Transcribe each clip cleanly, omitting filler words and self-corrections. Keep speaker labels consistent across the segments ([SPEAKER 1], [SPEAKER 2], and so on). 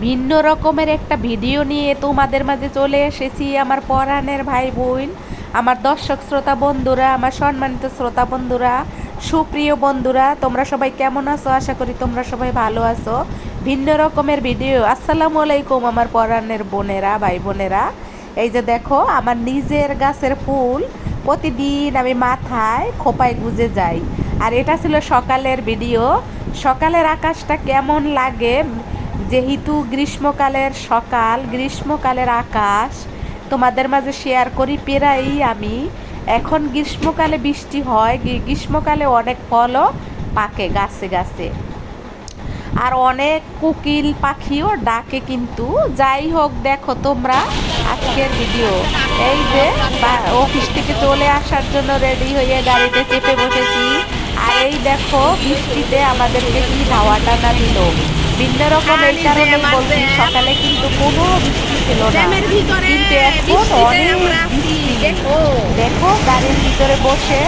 [SPEAKER 1] ভিন্ন রকমের একটা ভিডিও নিয়ে তোমাদের মাঝে চলে এসেছি আমার পরাণের ভাই বোন, আমার দর্শক শ্রোতা বন্ধুরা, আমার সম্মানিত শ্রোতা বন্ধুরা, সুপ্রিয় বন্ধুরা, তোমরা সবাই কেমন আছো? আশা করি তোমরা সবাই ভালো আছো। ভিন্ন রকমের ভিডিও। আসসালামু আলাইকুম আমার পরাণের বোনেরা, ভাই বোনেরা। এই যে দেখো আমার নিজের গাছের ফুল প্রতিদিন আমি মাথায় খোপায় গুজে যাই। আর এটা ছিল সকালের ভিডিও। সকালের আকাশটা কেমন লাগে, যেহেতু গ্রীষ্মকালের সকাল, গ্রীষ্মকালের আকাশ তোমাদের মাঝে শেয়ার করি প্রায়ই আমি। এখন গ্রীষ্মকালে বৃষ্টি হয়, গ্রীষ্মকালে অনেক ফলও পাকে গাছে গাছে, আর অনেক কোকিল পাখিও ডাকে। কিন্তু যাই হোক, দেখো তোমরা আজকের ভিডিও। এই যে অফিস থেকে চলে আসার জন্য রেডি হয়ে গাড়িতে চেপে বসেছি। আর এই দেখো বৃষ্টিতে আমাদেরকে কি ধাওয়া টানা দিল। ভিন্ন রকম এই কারণে বলছি, সকালে কিন্তু কোনো বৃষ্টি ছিল না, কিন্তু এখন অনেক বৃষ্টি। দেখো গাড়ির ভিতরে বসে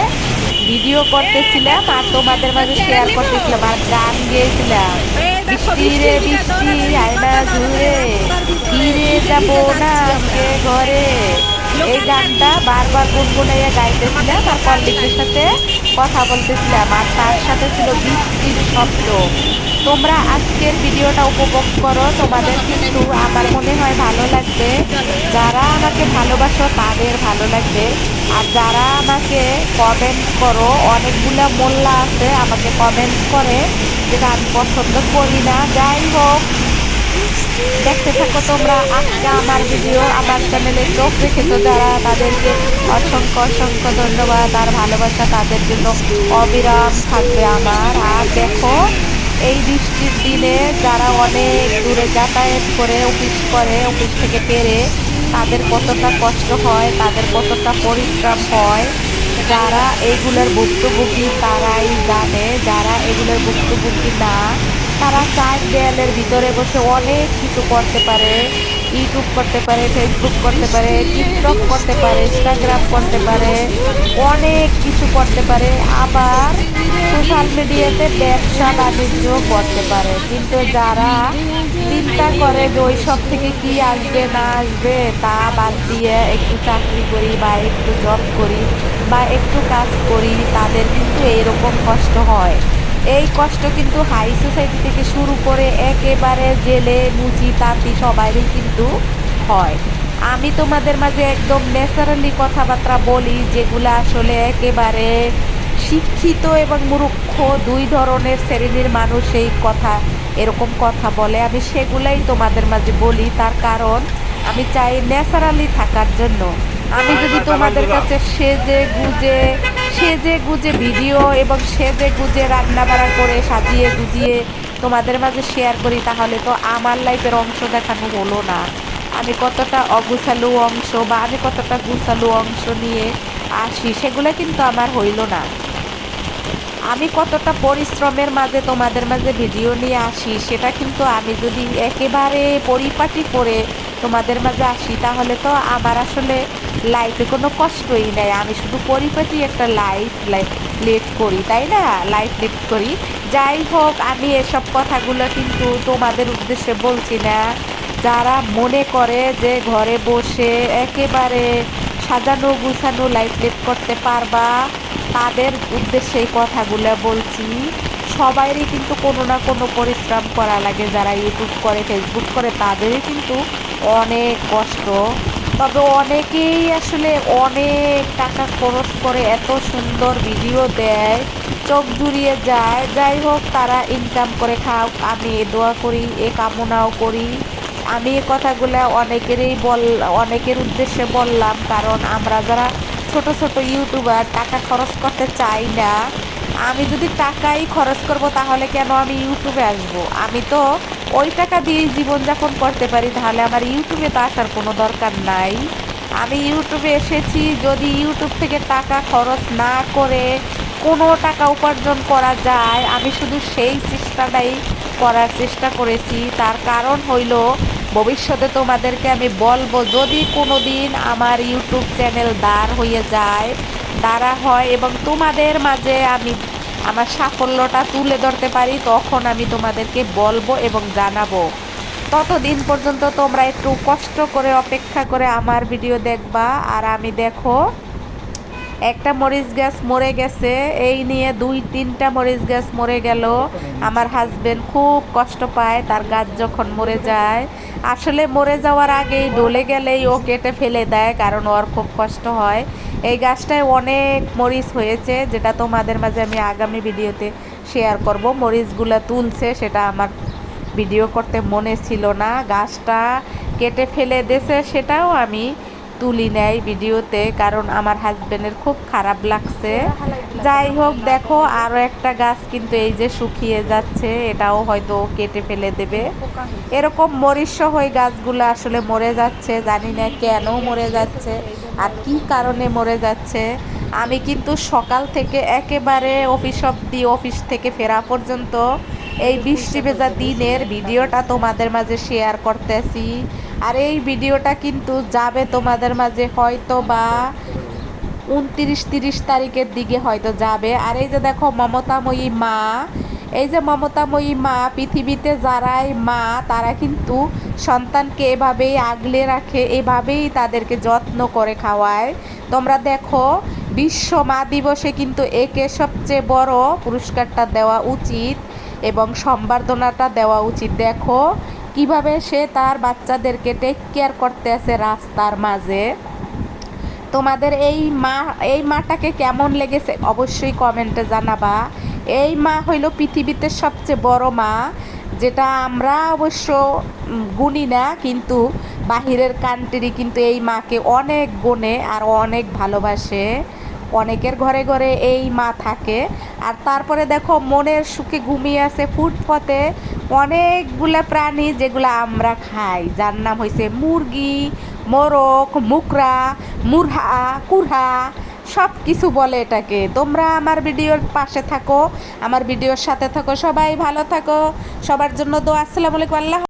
[SPEAKER 1] ভিডিও করতেছিলাম আর তোমাদের মাঝে শেয়ার করতেছিলাম আর গান গেয়েছিলাম। বৃষ্টি রে বৃষ্টি আয়না জুড়ে, ফিরে যাব না আজকে ঘরে। এই গানটা বারবার গুনগুনাইয়া গাইতেছিলাম আর কলিগদের সাথে কথা বলতেছিলাম, আর তার সাথে ছিল বৃষ্টির শব্দ। তোমরা আজকের ভিডিওটা উপভোগ করো, তোমাদের কিন্তু আমার মনে হয় ভালো লাগবে। যারা আমাকে ভালোবাসো তাদের ভালো লাগবে। আর যারা আমাকে কমেন্ট করো, অনেকগুলো মোল্লা আছে আমাকে কমেন্ট করে যেটা আমি পছন্দ করি না। যাই হোক, দেখতে থাকো তোমরা আজকে আমার ভিডিও। আমার চ্যানেলে চোখ রেখেছো যারা, তাদেরকে অসংখ্য অসংখ্য ধন্যবাদ আর ভালোবাসা তাদের জন্য অবিরাম থাকবে আমার। আর দেখো এই বৃষ্টির দিনে যারা অনেক দূরে যাতায়াত করে অফিস করে, অফিস থেকে ফেরে, তাদের কতটা কষ্ট হয়, তাদের কতটা পরিশ্রম হয়, যারা এইগুলোর ভুক্তভোগী তারাই জানে। যারা এগুলোর ভুক্তভোগী না, তারা চার দেয়ালের ভিতরে বসে অনেক কিছু করতে পারে। ইউটিউব করতে পারে, ফেসবুক করতে পারে, টিকটক করতে পারে, ইনস্টাগ্রাম করতে পারে, অনেক কিছু করতে পারে। আবার সোশ্যাল মিডিয়াতে ব্যবসা বাণিজ্য করতে পারে। কিন্তু যারা চিন্তা করে যে ওই সব থেকে কি আসবে না আসবে তা বাদ দিয়ে একটু চাকরি করি বা একটু জব করি বা একটু কাজ করি, তাদের কিন্তু এইরকম কষ্ট হয়। এই কষ্ট কিন্তু হাই সোসাইটি থেকে শুরু করে একেবারে জেলে মুচি তাঁতি সবাইরই কিন্তু হয়। আমি তোমাদের মাঝে একদম ন্যাচারালি কথাবার্তা বলি, যেগুলো আসলে একেবারে শিক্ষিত এবং মূর্খ দুই ধরনের শ্রেণীর মানুষ এই কথা এরকম কথা বলে। আমি সেগুলাই তোমাদের মাঝে বলি, তার কারণ আমি চাই ন্যাচারালি থাকার জন্য। আমি যদি তোমাদের কাছে সেজে গুজে ভিডিও এবং সেজে গুজে রান্না বাড়া করে সাজিয়ে গুজিয়ে তোমাদের মাঝে শেয়ার করি, তাহলে তো আমার লাইফের অংশ দেখানো হলো না। আমি কতটা অগুছালু অংশ বা আমি কতটা গুছালু অংশ নিয়ে আসি, সেগুলো কিন্তু আমার হইল না। আমি কতটা পরিশ্রমের মাঝে তোমাদের মাঝে ভিডিও নিয়ে আসি, সেটা কিন্তু আমি যদি একেবারে পরিপাটি করে তোমাদের মাঝে আসি, তাহলে তো আমার আসলে লাইফে কোনো কষ্টই নেই। আমি শুধু পরিপাটি একটা লাইফ লিড করি, তাই না? লাইফ লিড করি। যাই হোক, আমি এসব কথাগুলো কিন্তু তোমাদের উদ্দেশ্যে বলছি না। যারা মনে করে যে ঘরে বসে একেবারে সাজানো গুছানো লাইফ লিড করতে পারবা, তাদের উদ্দেশ্যে এই কথাগুলো বলছি। সবাইরই কিন্তু কোনো না কোনো পরিশ্রম করা লাগে। যারা ইউটিউব করে, ফেসবুক করে, তাদেরই কিন্তু অনেক কষ্ট। তবে অনেকেই আসলে অনেক টাকা খরচ করে এত সুন্দর ভিডিও দেয়, চোখ জুড়িয়ে যায়। যাই হোক, তারা ইনকাম করে খাও, আমি এ দোয়া করি, এ কামনাও করি। আমি এই কথাগুলো অনেকের উদ্দেশ্যে বললাম, কারণ আমরা যারা ছোট ছোট ইউটিউবার টাকা খরচ করতে চাই না। আমি যদি টাকাই খরচ করব, তাহলে কেন আমি ইউটিউবে আসব? আমি তো ওই টাকা দিয়েই জীবনযাপন করতে পারি, তাহলে আমার ইউটিউবে তো আসার কোনো দরকার নাই। আমি ইউটিউবে এসেছি যদি ইউটিউব থেকে টাকা খরচ না করে কোনো টাকা উপার্জন করা যায়, আমি শুধু সেই চেষ্টাটাই করার চেষ্টা করেছি। তার কারণ হইল, ভবিষ্যতে তোমাদেরকে আমি বলবো, যদি কোনো দিন আমার ইউটিউব চ্যানেল দাঁড়া হয় এবং তোমাদের মাঝে আমি আমার সাফল্যটা তুলে ধরতে পারি, তখন আমি তোমাদেরকে বলবো এবং জানাবো। ততদিন পর্যন্ত তোমরা একটু কষ্ট করে অপেক্ষা করে আমার ভিডিও দেখবা। আর আমি দেখো একটা মরিচ গাছ মরে গেছে, এই নিয়ে 2-3টা মরিচ গাছ মরে গেল। আমার হাজবেন্ড খুব কষ্ট পায় তার গাছ যখন মরে যায়। আসলে মরে যাওয়ার আগেই ডলে গেলেই ও কেটে ফেলে দেয়, কারণ ওর খুব কষ্ট হয়। এই গাছটায় অনেক মরিচ হয়েছে, যেটা তোমাদের মাঝে আমি আগামী ভিডিওতে শেয়ার করব। মরিচগুলো তুলছে, সেটা আমার ভিডিও করতে মনে ছিল না। গাছটা কেটে ফেলে দিয়েছে, সেটাও আমি তুলি নেই ভিডিওতে, কারণ আমার হাজবেন্ডের খুব খারাপ লাগছে। যাই হোক, দেখো আরও একটা গাছ কিন্তু এই যে শুকিয়ে যাচ্ছে, এটাও হয়তো কেটে ফেলে দেবে। এরকম মরিচ সহ এই গাছগুলো আসলে মরে যাচ্ছে, জানি না কেন মরে যাচ্ছে আর কি কারণে মরে যাচ্ছে। আমি কিন্তু সকাল থেকে একেবারে অফিস থেকে ফেরা পর্যন্ত এই বৃষ্টি ভেজা দিনের ভিডিওটা তোমাদের মাঝে শেয়ার করতেছি। আর এই ভিডিওটা কিন্তু যাবে তোমাদের মাঝে হয়তো বা 29-30 তারিখের দিকে হয়তো যাবে। আর এই যে দেখো মমতাময়ী মা, এই যে মমতাময়ী মা, পৃথিবীতে যারাই মা তারা কিন্তু সন্তানকে এভাবেই আগলে রাখে, এভাবেই তাদেরকে যত্ন করে খাওয়ায়। তোমরা দেখো বিশ্ব মা দিবসে কিন্তু একে সবচেয়ে বড় পুরস্কারটা দেওয়া উচিত এবং সম্বর্ধনাটা দেওয়া উচিত। দেখো কিভাবে সে তার বাচ্চাদেরকে টেক কেয়ার করতে আছে রাস্তার মাঝে। তোমাদের এই মাটাকে কেমন লেগেছে অবশ্যই কমেন্টে জানাবা। এই মা হইল পৃথিবীতে সবচেয়ে বড় মা, যেটা আমরা অবশ্য গুনি না, কিন্তু বাহিরের কান্ট্রি কিন্তু এই মাকে অনেক গুণে আর অনেক ভালোবাসে। অনেকের ঘরে ঘরে এই মা থাকে। আর তারপরে দেখো মনের সুখে ঘুমিয়ে আছে ফুটপথে অনেকগুলা প্রাণী যেগুলো আমরা খাই, যার নাম হয়েছে মুরগি, মোরগ, মুকরা, মুরহা, কুরহা, সব কিছু বলে এটাকে। তোমরা আমার ভিডিওর পাশে থাকো, আমার ভিডিওর সাথে থাকো, সবাই ভালো থাকো, সবার জন্য দোয়া। আসসালামু আলাইকুম। আল্লাহ।